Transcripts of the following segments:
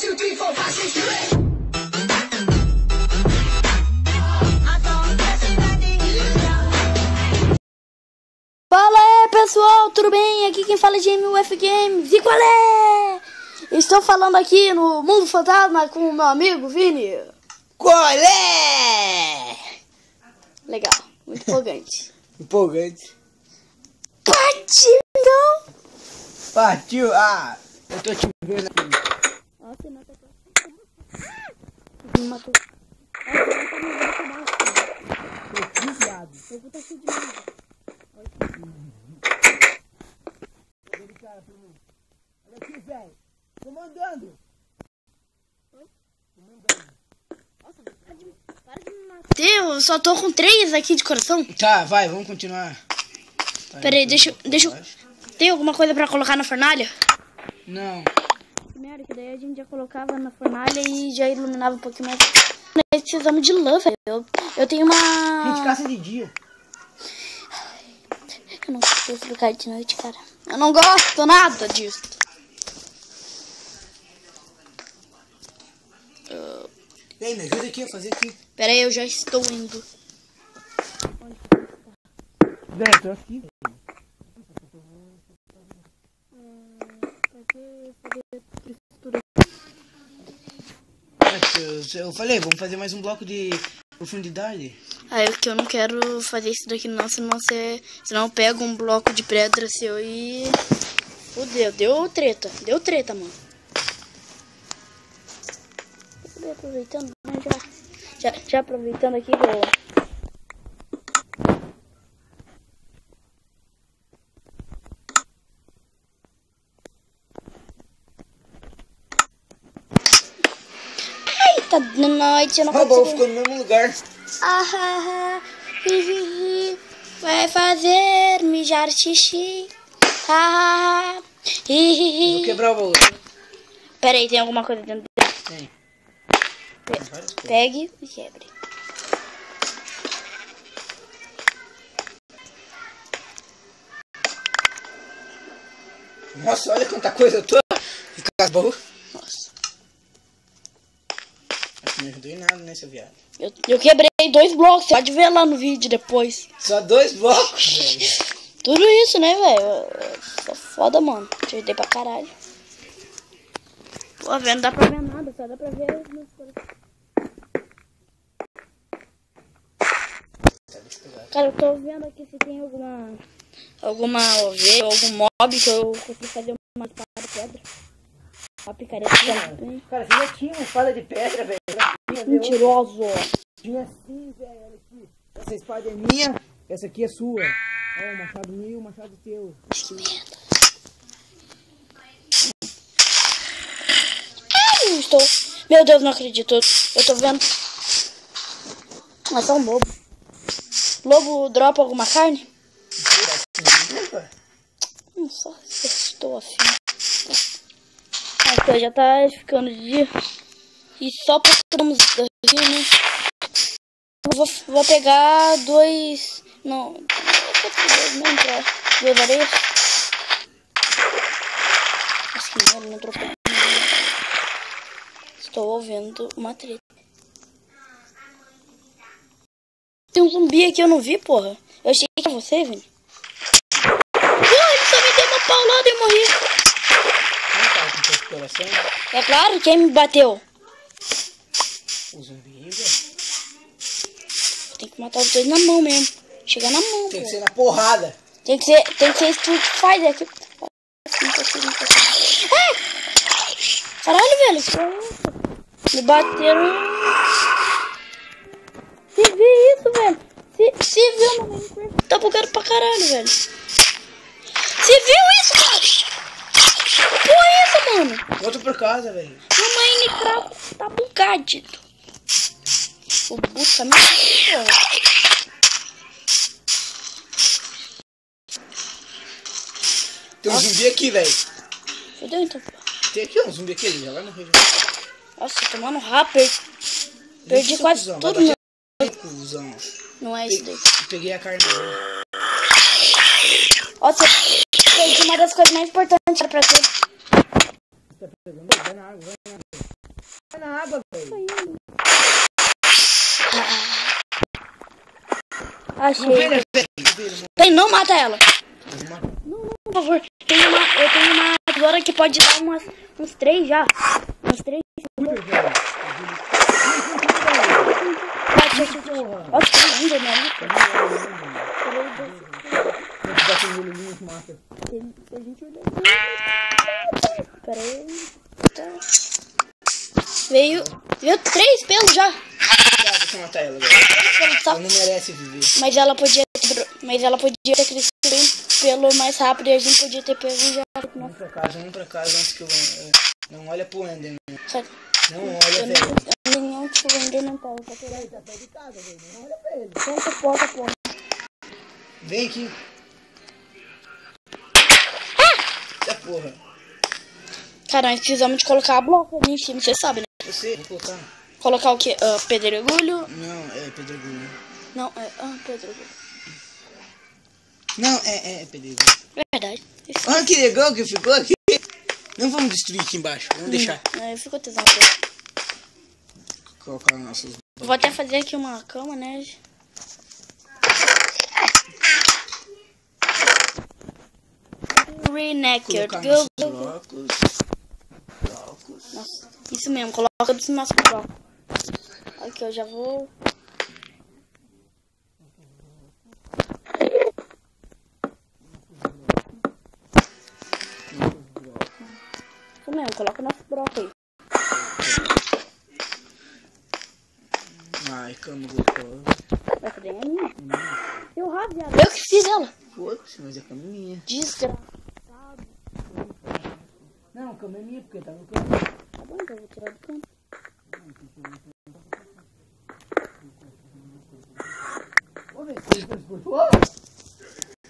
2, 3, 4, 5, 6, 7. Fala aí, pessoal, tudo bem? Aqui quem fala é GMUF Games. E qual é? Estou falando aqui no Mundo Fantasma com o meu amigo Vini. Qual é? Legal, muito empolgante. Empolgante. Partiu, então! Partiu? Ah, eu tô te vendo aqui. Ó, você mata aqui. Me matou. Ó, você mata meu dedo por baixo. Tô desviado. Eu vou estar cheio de merda. Olha aqui, velho. Tô mandando. Nossa, para de me matar. Eu só tô com 3 aqui de coração. Tá, vai, vamos continuar. Tá, Pera aí, deixa eu... Tem alguma coisa pra colocar na fornalha? Não. Primeiro, que daí a gente já colocava na fornalha e já iluminava um pouquinho mais. Nós precisamos de lã, velho. Eu tenho uma... A gente caça de dia. Eu não sei explicar de noite, cara. Eu não gosto nada disso. Vem, me ajuda aqui a fazer aqui. Pera aí, eu já estou indo. Velho, tô aqui. Eu falei, vamos fazer mais um bloco de profundidade. Ah, que eu não quero fazer isso daqui não, senão eu pego um bloco de pedra seu e... Fudeu, deu treta, mano. Aproveitando, né, já aproveitando aqui, Eita, de noite eu não Roubou, consigo... ficou no mesmo lugar. Vai fazer mijar xixi. Vou quebrar o baú. Pera aí, tem alguma coisa dentro dele? Tem. Pegue e quebre. Nossa, olha quanta coisa eu tô. Ficar baú. Nossa. Não me ajudou em nada, né, seu viado? Eu quebrei 2 blocos, você pode ver lá no vídeo depois. Só 2 blocos, velho. Tudo isso, né, velho? É foda, mano. Te ajudei pra caralho. Pô, velho, não dá pra ver nada, só dá pra ver as minhas coisas. Cara, eu tô vendo aqui se tem alguma ovelha, algum mob que eu consigo fazer uma espada de pedra. Uma picareta também. Cara, você já tinha uma espada de pedra, velho. Mentiroso. Tinha sim, velho. Olha aqui. Essa espada é minha, essa aqui é sua. Ó, o machado meu, o machado teu. Que merda. Ai, eu estou... Meu Deus, não acredito. Eu tô vendo... Mas é um lobo. Lobo dropa alguma carne? Não sei se estou afim. Aqui, já tá ficando de dia. E só pra estamos daqui, né? Vou pegar 2... Não... Não pra 2 areias. Acho que não trocou. Estou ouvindo uma treta. Tem um zumbi aqui, eu não vi, porra. Eu achei que era você, Vini. Ele só me deu uma paulada e eu morri. Não tá com teu coração? É claro, quem me bateu? O zumbi, velho. Tem que matar os 2 na mão mesmo. Chegar na mão, Tem que pô. ser na porrada. Tem que ser Street Fighter aqui. Ai! Caralho, velho. Que é isso? Me bateram. Você vê isso, velho? Você viu, mano? Tá bugado pra caralho, velho. Você viu isso, cara? Que porra é essa, mano? Volta por casa, velho. No Minecraft tá bugado. O bug tá meio porra. Tem um zumbi aqui, velho. Fudeu então, pô. Tem aqui um zumbi aqui, ele já vai morrer. Nossa, tomando rápido. Perdi quase Cuzão, tudo, vai meu. bater, cuzão. Não é isso daí. Peguei a carne. Nossa, eu perdi uma das coisas mais importantes pra ter. Tá pegando? Vai na água, vai na água. Vai na água, velho. Achei. Tem, não mata ela. Não, por favor. Eu tenho uma tesoura que pode dar uns 3 já. Uns 3. Nossa, que lindo, né? Peraí. Veio 3 pelos já. Deixa eu matar ela, velho. Ela não merece viver. Mas ela podia ter crescido pelo mais rápido e a gente podia ter pego já. Vamos pra casa antes que eu vou. Não olha pro Ender, né? Não olha, velho. Não, tipo, o Ender não tava. Só que ele tá perto de casa, velho. Não olha pra ele. Porta. Vem aqui. Eita porra. Cara, nós precisamos de colocar a bloco ali em cima, você sabe, né? Você, vou colocar. Colocar o que? Pedregulho? Não, é pedregulho. Não, pedregulho. Não, é pedregulho. Verdade. Olha que legal que ficou aqui. Não vamos destruir aqui embaixo, vamos deixar. Ficou tesão. Colocar nossos... Vou até fazer aqui uma cama, né? Reneked. Colocar nossos blocos. Nossa, isso mesmo, coloca dos nossos blocos. Aqui eu já vou. Isso mesmo, coloca o nosso bloco aí. Ai, cama gostosa. Vai fazer a minha? Eu rabiado. Eu que fiz ela. Foda-se, mas a cama é minha. Desgraçado. Não, a cama é minha porque tá no canto. Tá bom, então eu vou tirar do canto. Vamos ver se ele escutou.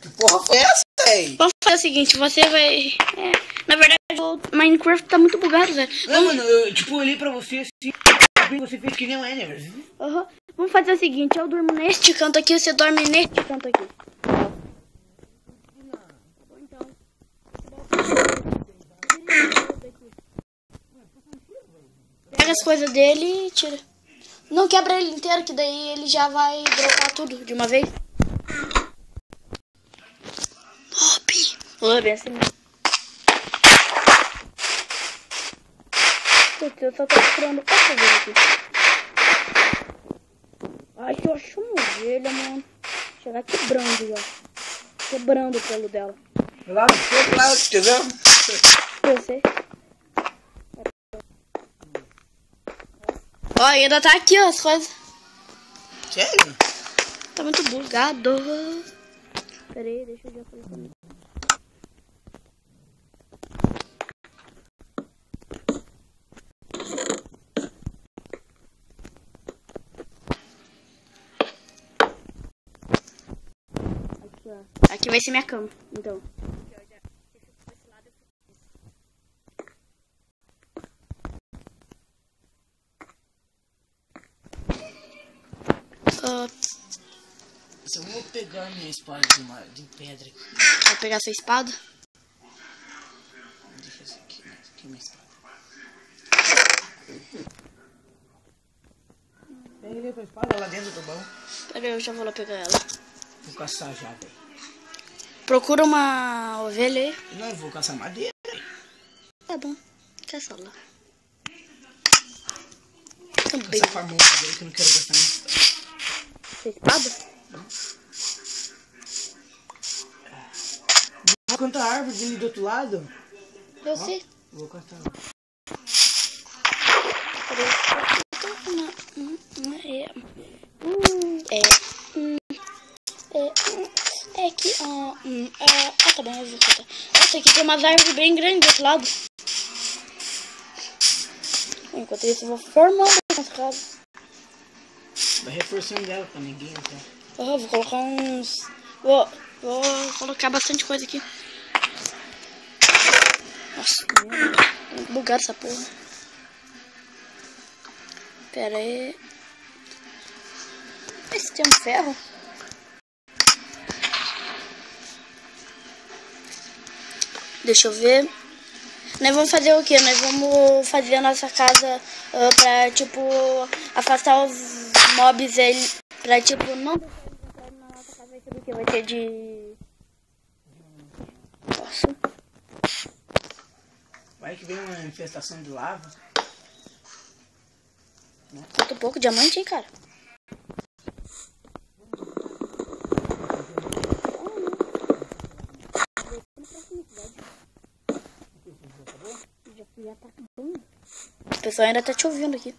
Que porra foi essa, véi? Vamos fazer o seguinte, você vai... na verdade, o Minecraft tá muito bugado, velho. Não, mano, eu tipo olhei pra você assim, você fez que nem o Ender. Vamos fazer o seguinte, eu durmo neste canto aqui, você dorme neste canto aqui. Tá bom, então. Pega as coisas dele e tira. Não quebra ele inteiro, que daí ele já vai dropar tudo de uma vez. Lobby, assim mesmo. Eu só tô procurando outra coisa aqui. Ai, que eu acho uma ovelha, mano. Chegar quebrando já. Quebrando o pelo dela. Lá no fogo, lá, entendeu? Eu sei. Ó, ainda tá aqui, ó, as coisas. Sério? Tá muito bugado. Pera aí, deixa eu já colocar. Aqui vai ser minha cama, então. Eu vou pegar minha espada de pedra aqui. Vai pegar sua espada? Deixa isso aqui, é minha espada. Pega ali a tua espada lá dentro do baú. Pera aí, eu já vou lá pegar ela. Vou caçar já, velho. Procura uma ovelha aí. Não, eu vou caçar madeira. Tá bom, caça lá. Caçar com a mão madeira que eu não quero gastar minha espada. Sua espada? Quanta árvore ali do outro lado. Eu sei. Vou cortar. É que... tá bom, eu vou cortar. Nossa, aqui tem umas árvores bem grandes do outro lado. Enquanto isso, eu vou formando as casas. Vai reforçando ela pra ninguém entrar. Vou colocar uns... Vou colocar bastante coisa aqui. Nossa, tá muito bugado essa porra. Pera aí. Vê se tem um ferro. Deixa eu ver. nós vamos fazer o quê? Nós vamos fazer a nossa casa pra, tipo, afastar os mobs, pra, tipo, não deixar eles entrarem na nossa casa. Vai ser o quê? Vai ter de... Nossa. Vai que vem uma infestação de lava. Falta um pouco de diamante, hein, cara? Já tá acabando. O pessoal ainda tá te ouvindo aqui.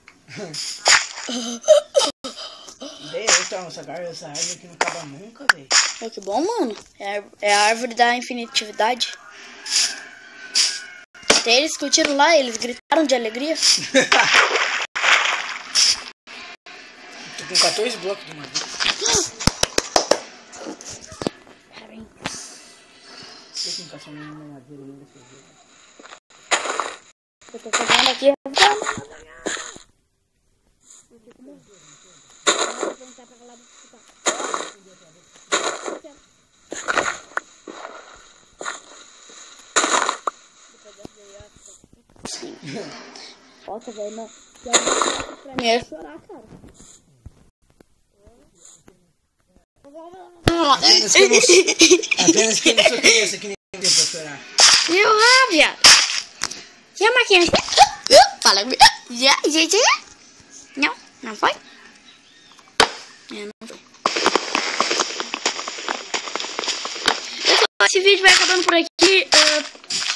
Essa árvore aqui não acaba nunca, velho. Oh, que bom, mano. É a árvore da infinitividade. Até eles curtiram lá, eles gritaram de alegria. Tô com 14 blocos de madeira. Caramba. Deixa eu encaixar minha madeira ainda. Eu tô fazendo aqui. Nossa, velho, não. Pra mim é chorar, cara. Apenas que eu não sou criança que nem eu pra chorar. Eu viado. E a máquina? Fala comigo. Já. Não foi? Não foi. Esse vídeo vai acabando por aqui.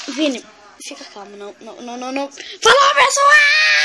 Vini, fica calmo. Não. Falou, pessoal!